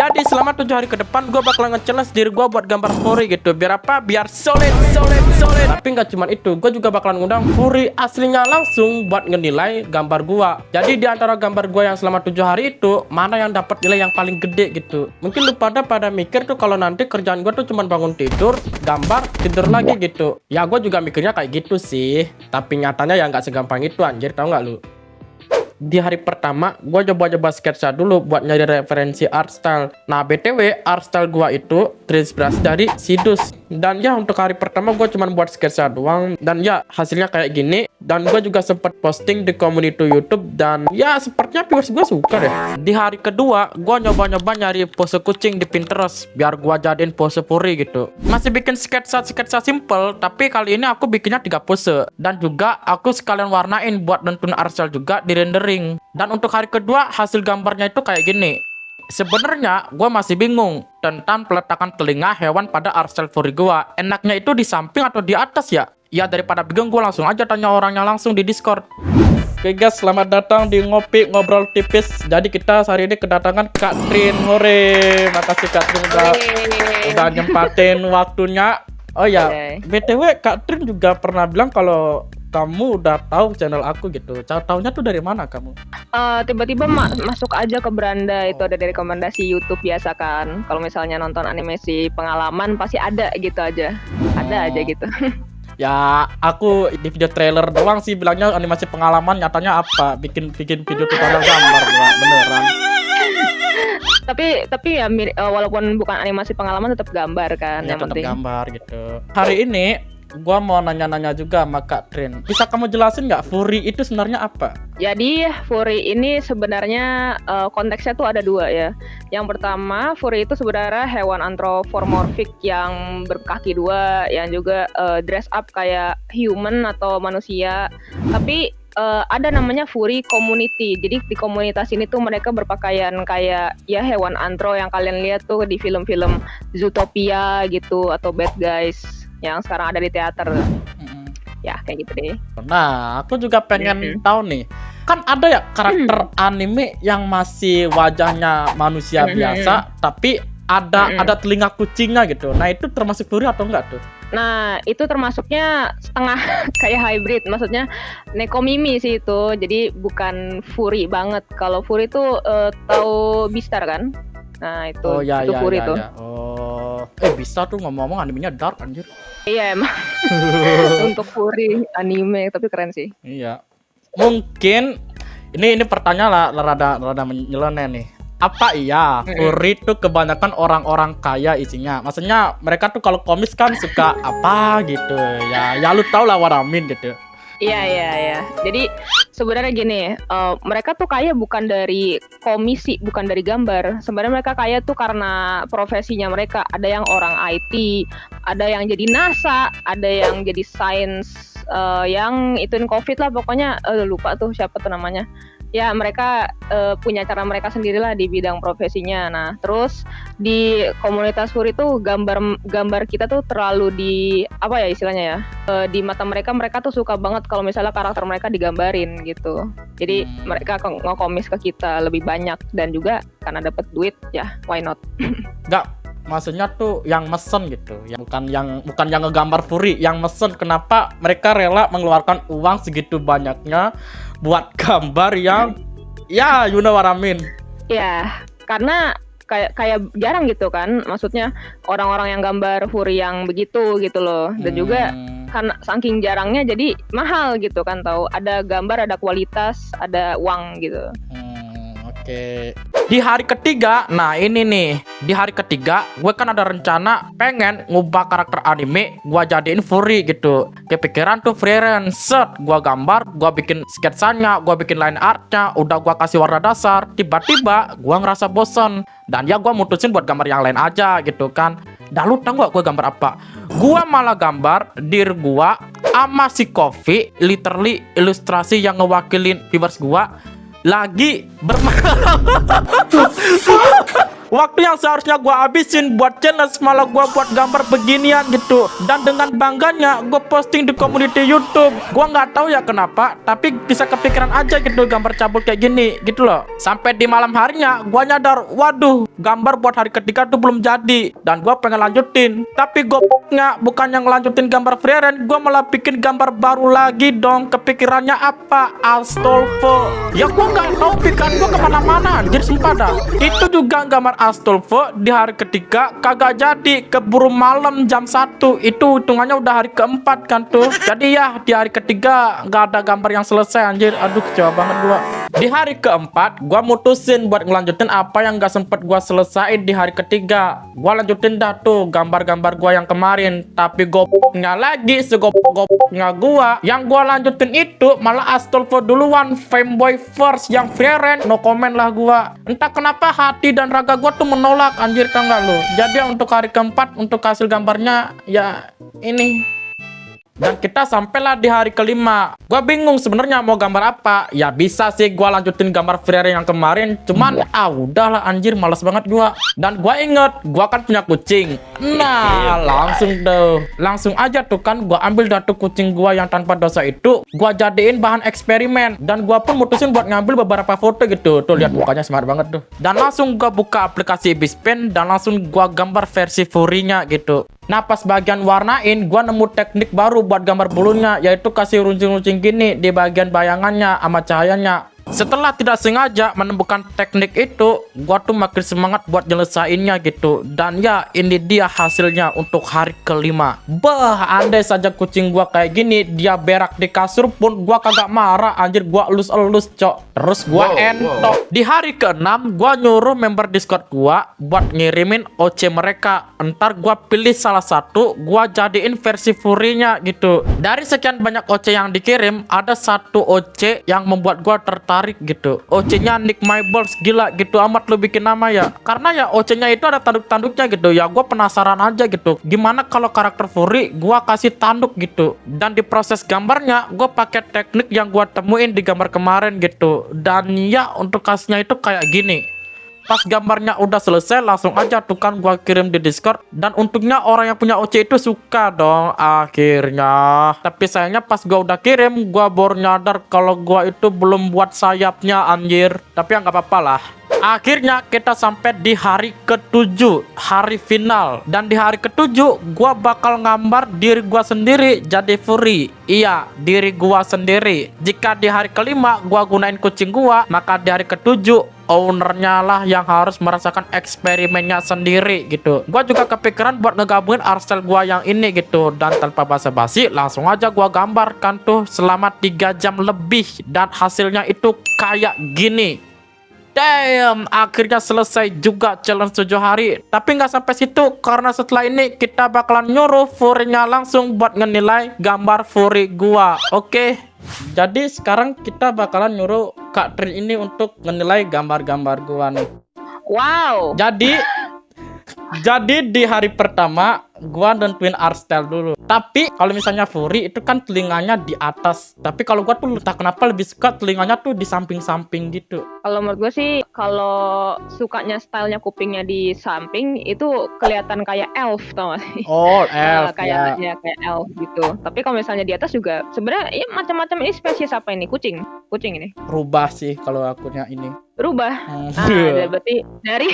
Jadi selama 7 hari ke depan gue bakal nge-challenge diri gue buat gambar furry gitu. Biar apa? Biar solid. Tapi nggak cuma itu, gue juga bakalan ngundang furry aslinya langsung buat ngenilai gambar gue. Jadi di antara gambar gue yang selama 7 hari itu, mana yang dapat nilai yang paling gede gitu. Mungkin lu pada mikir tuh kalau nanti kerjaan gue tuh cuma bangun tidur, gambar, tidur lagi gitu. Ya gue juga mikirnya kayak gitu sih. Tapi nyatanya ya nggak segampang itu anjir, tau nggak lu? Di hari pertama, gue coba sketsa dulu buat nyari referensi art style. Nah, BTW, art style gue itu terinspirasi dari Sidus. Dan ya, untuk hari pertama gue cuma buat sketsa doang. Dan ya, hasilnya kayak gini. Dan gue juga sempat posting di community YouTube. Dan ya, sepertinya viewers gue suka deh. Di hari kedua, gue nyoba nyari pose kucing di Pinterest. Biar gue jadiin pose furry gitu. Masih bikin sketsa simple. Tapi kali ini aku bikinnya 3 pose. Dan juga aku sekalian warnain buat nentuin art style juga di rendering. Dan untuk hari kedua hasil gambarnya itu kayak gini. Sebenarnya gue masih bingung tentang peletakan telinga hewan pada art style furry gue. Enaknya itu di samping atau di atas ya? Ya daripada bingung gue langsung aja tanya orangnya langsung di Discord. Oke guys, selamat datang di Ngopi Ngobrol Tipis. Jadi kita hari ini kedatangan Kak Trin. Hore, makasih Kak Trin udah nyempatin waktunya. Oh ya, BTW Kak Trin juga pernah bilang kalau kamu udah tahu channel aku gitu. Taunya tuh dari mana kamu? Tiba-tiba masuk aja ke beranda, itu ada dari rekomendasi YouTube biasa kan. Kalau misalnya nonton animasi pengalaman pasti ada gitu aja. Ada aja gitu. Ya, aku di video trailer doang sih bilangnya animasi pengalaman, nyatanya apa? Bikin video tutorial gambar beneran. Tapi ya walaupun bukan animasi pengalaman tetap gambar kan Ya, yang tetap penting. gambar gitu. Hari ini gua mau nanya-nanya juga sama Kak Trin. Bisa kamu jelasin nggak furry itu sebenarnya apa? Jadi furry ini sebenarnya konteksnya tuh ada 2 ya. Yang pertama, furry itu sebenarnya hewan anthropomorphic yang berkaki 2, yang juga dress up kayak human atau manusia. Tapi ada namanya furry community. Jadi di komunitas ini tuh mereka berpakaian kayak ya hewan anthro yang kalian lihat tuh di film-film Zootopia gitu atau Bad Guys yang sekarang ada di teater. Ya kayak gitu deh. Nah, aku juga pengen tahu nih. Kan ada ya karakter anime yang masih wajahnya manusia biasa, tapi ada telinga kucingnya gitu. Nah, itu termasuk furry atau enggak tuh? Nah, itu termasuknya setengah kayak hybrid. Maksudnya Nekomimi sih itu. Jadi bukan furry banget. Kalau furry itu tahu Beastar kan? Nah, itu furry tuh. Bisa tuh ngomong-ngomong animenya dark anjir. Iya emang. Untuk furry anime tapi keren sih. Iya. Mungkin ini pertanyaan lah rada menyeleneh nih. Apa iya furry tuh kebanyakan orang-orang kaya isinya? Maksudnya mereka tuh kalau komis kan suka apa gitu. Ya lu tau lah what I mean gitu. Iya. Jadi sebenarnya gini, mereka tuh kaya bukan dari komisi, bukan dari gambar. Sebenarnya mereka kaya tuh karena profesinya mereka. Ada yang orang IT, ada yang jadi NASA, ada yang jadi sains, yang ituin COVID lah pokoknya. Lupa tuh siapa tuh namanya. Ya mereka punya cara mereka sendirilah di bidang profesinya. Nah terus di komunitas furry tuh gambar kita tuh terlalu di apa ya istilahnya ya, di mata mereka tuh suka banget kalau misalnya karakter mereka digambarin gitu. Jadi mereka nge-komis ke kita lebih banyak dan juga karena dapat duit ya why not. Enggak, maksudnya tuh yang mesen gitu, yang bukan yang ngegambar furry, yang mesen. Kenapa mereka rela mengeluarkan uang segitu banyaknya buat gambar yang ya you know what I mean. Ya, karena kayak jarang gitu kan. Maksudnya orang-orang yang gambar furry yang begitu gitu loh. Dan juga karena saking jarangnya jadi mahal gitu kan, tahu. Ada gambar, ada kualitas, ada uang gitu. Oke. Di hari ketiga, nah ini nih, di hari ketiga gue kan ada rencana pengen ngubah karakter anime gue jadiin furry gitu. Kepikiran tuh freelance, gue gambar, gue bikin sketsanya, gue bikin line artnya, udah gue kasih warna dasar. Tiba-tiba gue ngerasa bosen dan ya gue mutusin buat gambar yang lain aja gitu kan. Dah lu tau gak gue gambar apa? Gue malah gambar diri gue sama si Coffee, literally ilustrasi yang ngewakilin viewers gue lagi bermain Waktu yang seharusnya gua habisin buat challenge malah gua buat gambar beginian gitu. Dan dengan bangganya gua posting di community YouTube. Gua nggak tahu ya kenapa, tapi bisa kepikiran aja gitu gambar cabul kayak gini gitu loh. Sampai di malam harinya gua nyadar, waduh, gambar buat hari ketiga tuh belum jadi dan gua pengen lanjutin. Tapi gopnya bukan yang lanjutin gambar freerun, gua malah bikin gambar baru lagi dong. Kepikirannya apa? Astolfo. Ya gua nggak tahu pikiran gua kemana-mana anjir, sumpah dah. Itu juga gambar Astolfo di hari ketiga kagak jadi, keburu malam jam 1. Itu hitungannya udah hari keempat kan tuh. Jadi ya di hari ketiga nggak ada gambar yang selesai anjir. Aduh, kecewa banget gua. Di hari keempat gua mutusin buat ngelanjutin apa yang gak sempet gua selesai di hari ketiga. Gua lanjutin dah tuh gambar-gambar gua yang kemarin. Tapi gopoknya lagi, segopok-gopoknya gua, yang gua lanjutin itu malah Astolfo duluan, fanboy first yang freerun. No comment lah gua. Entah kenapa hati dan raga gua tuh menolak anjir, tau gak lu. Jadi untuk hari keempat, untuk hasil gambarnya ya ini. Dan kita sampailah di hari kelima. Gua bingung sebenarnya mau gambar apa. Ya bisa sih gua lanjutin gambar freerun yang kemarin, cuman udahlah anjir, males banget gua. Dan gua inget gua kan punya kucing. Nah, langsung aja tuh kan gua ambil datu kucing gua yang tanpa dosa itu, gua jadiin bahan eksperimen. Dan gua pun mutusin buat ngambil beberapa foto gitu. Tuh lihat mukanya smart banget tuh. Dan langsung gua buka aplikasi Ibispen dan langsung gua gambar versi furinya gitu. Nah, pas bagian warnain, gua nemu teknik baru buat gambar bulunya, yaitu kasih runcing-runcing gini di bagian bayangannya sama cahayanya. Setelah tidak sengaja menemukan teknik itu, gua tuh makin semangat buat nyelesainnya gitu. Dan ya, ini dia hasilnya untuk hari kelima. Andai saja kucing gua kayak gini, dia berak di kasur pun gua kagak marah anjir, gua elus-elus cok. Terus gua entok. Di hari ke-6, gua nyuruh member Discord gua buat ngirimin OC mereka. Entar gua pilih salah satu, gua jadiin versi furinya gitu. Dari sekian banyak OC yang dikirim, ada satu OC yang membuat gua tertarik gitu. OC-nya Nick My Balls, gila gitu amat lu bikin nama ya. Karena ya OC-nya itu ada tanduk-tanduknya gitu. Ya gua penasaran aja gitu. Gimana kalau karakter furi gua kasih tanduk gitu. Dan di proses gambarnya gua pakai teknik yang gua temuin di gambar kemarin gitu. Dan ya untuk kasihnya itu kayak gini. Pas gambarnya udah selesai, langsung aja tuh kan gua kirim di Discord. Dan untungnya orang yang punya OC itu suka dong akhirnya. Tapi sayangnya pas gua udah kirim, gua baru nyadar kalau gua itu belum buat sayapnya anjir. Tapi ya nggak apa-apa lah. Akhirnya kita sampai di hari ke-7, hari final. Dan di hari ke-7 gua bakal ngambar diri gua sendiri jadi furry. Iya, diri gua sendiri. Jika di hari kelima gua gunain kucing gua, maka di hari ke-7 ownernya lah yang harus merasakan eksperimennya sendiri gitu. Gua juga kepikiran buat ngegabungin artstyle gua yang ini gitu. Dan tanpa basa-basi langsung aja gua gambarkan tuh selama 3 jam lebih. Dan hasilnya itu kayak gini. Damn, akhirnya selesai juga challenge 7 hari. Tapi nggak sampai situ, karena setelah ini kita bakalan nyuruh furinya langsung buat ngenilai gambar furi gua. Oke. Jadi sekarang kita bakalan nyuruh Kak Trin ini untuk ngenilai gambar-gambar gua nih. Wow. Jadi di hari pertama gua nentuin art style dulu. Tapi kalau misalnya furi itu kan telinganya di atas. Tapi kalau gua tuh entah kenapa lebih suka telinganya tuh di samping-samping gitu. Kalau menurut gue sih, kalau sukanya stylenya kupingnya di samping itu kelihatan kayak elf, tau gak sih? Oh, elf kayak ya. kayak elf gitu. Tapi kalau misalnya di atas juga sebenarnya ya macam-macam. Ini spesies apa ini? Kucing ini. Rubah sih kalau akunnya ini. Berubah. Berarti dari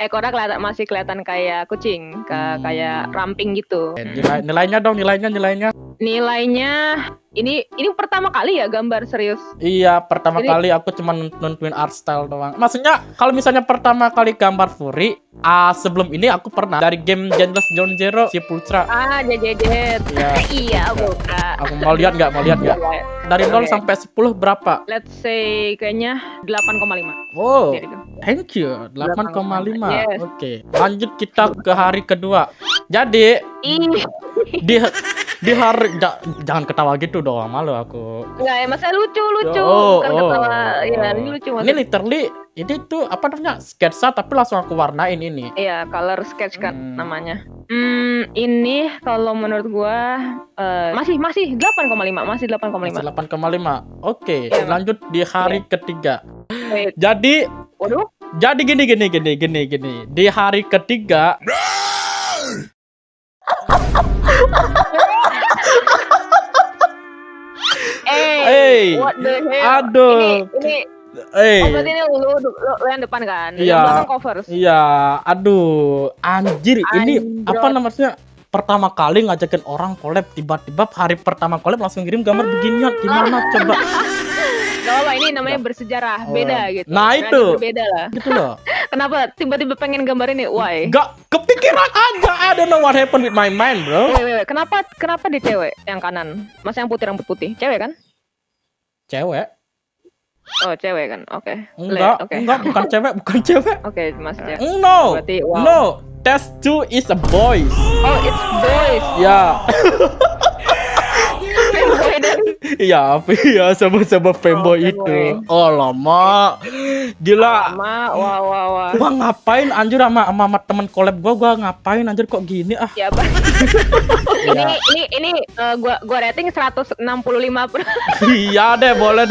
ekornya masih kelihatan kayak kucing, kayak ramping gitu. Nilainya dong, nilainya. Nilainya ini pertama kali ya gambar serius. Iya, pertama kali aku cuma nentuin art style doang. Maksudnya kalau misalnya pertama kali gambar furi, sebelum ini aku pernah dari game Genless Zone Zero si Pulsra. Jejet. Iya, buka. Aku mau lihat nggak? Dari 0 sampai 10 berapa? Let's say kayaknya 8,5. Oh, thank you. 8,5. Yes. Oke. Lanjut kita ke hari kedua. Jadi di hari jangan ketawa gitu dong, malu aku. Enggak ya, masa lucu. Bukan ketawa. Ya, ini lucu maksudnya. Ini literally ini tuh apa namanya? Sketsa tapi langsung aku warnain ini. Iya, color sketch kan namanya. Ini kalau menurut gua masih 8,5, masih 8,5. 8,5. Oke, lanjut di hari ketiga. Jadi waduh, Jadi gini. Di hari ketiga, What the hell? aduh. Berarti ini lu yang depan kan? Iya. Yang belakang covers. Iya, aduh, anjir, ini Anjrot. apa namanya? Pertama kali ngajakin orang collab, tiba-tiba hari pertama collab langsung kirim gambar beginian, gimana coba? Gak apa-apa, ini namanya bersejarah, beda gitu. Nah, itu. Beda lah. Gitu loh. Kenapa tiba-tiba pengen gambar ini? Why? Gak kepikiran aja, I don't know what happened with my mind, bro. Wait. Kenapa di cewek yang kanan? Mas yang putih rambut putih, cewek kan? Cewek? Oh, cewek kan? Oke. Enggak, bukan cewek. Oke, Mas cewek. No, Berarti, wow. no, test 2 is a boy. Oh, it's boys. Ya, Fanboy dan iya, sama-sama fanboy fanboy. itu. Oh lama, gila. sama. Wah. Gua ngapain anjir sama temen collab gua ngapain anjir kok gini ah. Ya, Bang. ini gua rating 165 per. Iya deh, boleh.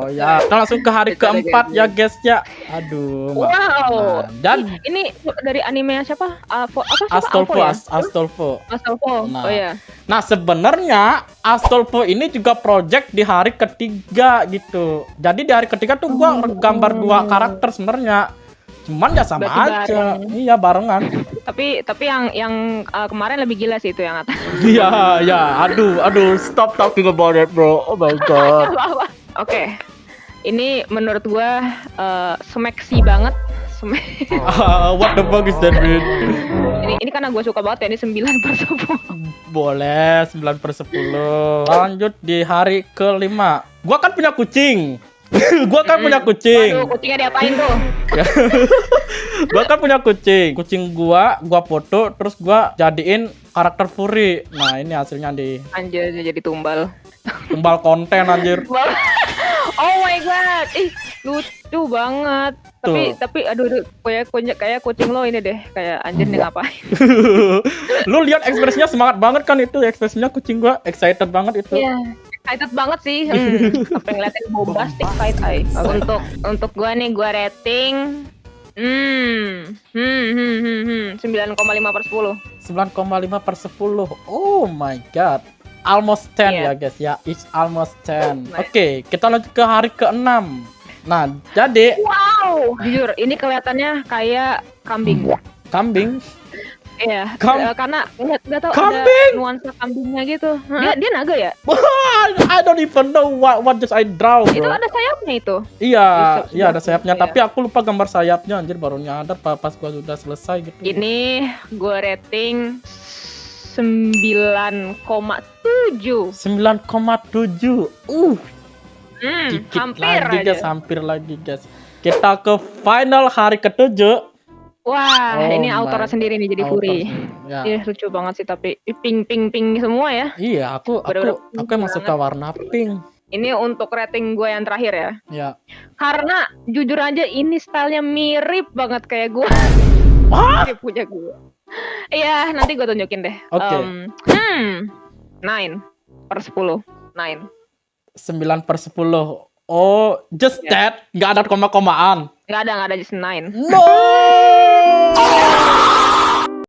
Oh ya, kita langsung ke hari keempat ya guys ya. Aduh. Wow. Nah, dan Ini dari anime siapa? Siapa? Astolfo. Astolfo. Nah. Oh ya. Nah, sebenarnya Astolfo ini juga project di hari ketiga gitu. Jadi di hari ketiga tuh gua gambar 2 karakter sebenarnya. Cuman ya sama Berarti aja. bareng. Iya, barengan. Tapi yang kemarin lebih gila sih itu yang atas. Iya. Aduh, stop talking about it, bro. Oh my god. Oke. Ini menurut gua smacksy banget. What the fuck is that, man? Ini karena gue suka banget ya, ini 9 per 10. Boleh 9/10. Lanjut di hari kelima. Gua kan punya kucing. Waduh, kucingnya diapain tuh? Gua kan punya kucing. Kucing gua foto terus gua jadiin karakter furry. Nah, ini hasilnya di Anjir, dia jadi tumbal. konten anjir. Oh my god, lucu banget. Tapi aduh kayak kucing lo ini deh, kayak anjir nih ngapain? Lu lihat ekspresinya semangat banget kan itu, ekspresinya kucing gua excited banget itu. Iya, excited banget sih. Apa ngeliatin bombastic side eye. Untuk gua nih, gua rating 9,5 per 10. 9,5/10. Oh my god. Almost 10 Iya. ya guys ya. It's almost 10. Nice. Oke, kita lanjut ke hari ke-6. Nah, jadi Wow, jujur ini kelihatannya kayak kambing. kambing. Iya, Kam- karena nggak tahu Kambing! ada nuansa kambingnya gitu. Dia naga ya? I don't even know what just I draw, Itu bro. ada sayapnya itu. Iya, Bisa- iya ada sayapnya, iya. tapi aku lupa gambar sayapnya anjir, baru nyadar pas gua sudah selesai gitu. Ini gue rating 9,7. 9,7. Dikit Hampir lagi aja. guys, hampir lagi guys. Kita ke final hari ke-7. Wah, Oh ini my autornya sendiri nih jadi Auto Furi. sendiri, ya. Iya, lucu banget sih tapi pink semua ya. Iya, aku Bener-bener emang banget. suka warna pink. Ini untuk rating gue yang terakhir ya. Ya. Karena jujur aja ini stylenya mirip banget kayak gue. Wah, Mirip punya gue. Iya, nanti gue tunjukin deh. Oke. 9/10. 9. 9/10. Oh, just Ya. that, nggak ada koma-komaan. Nggak ada just 9. No.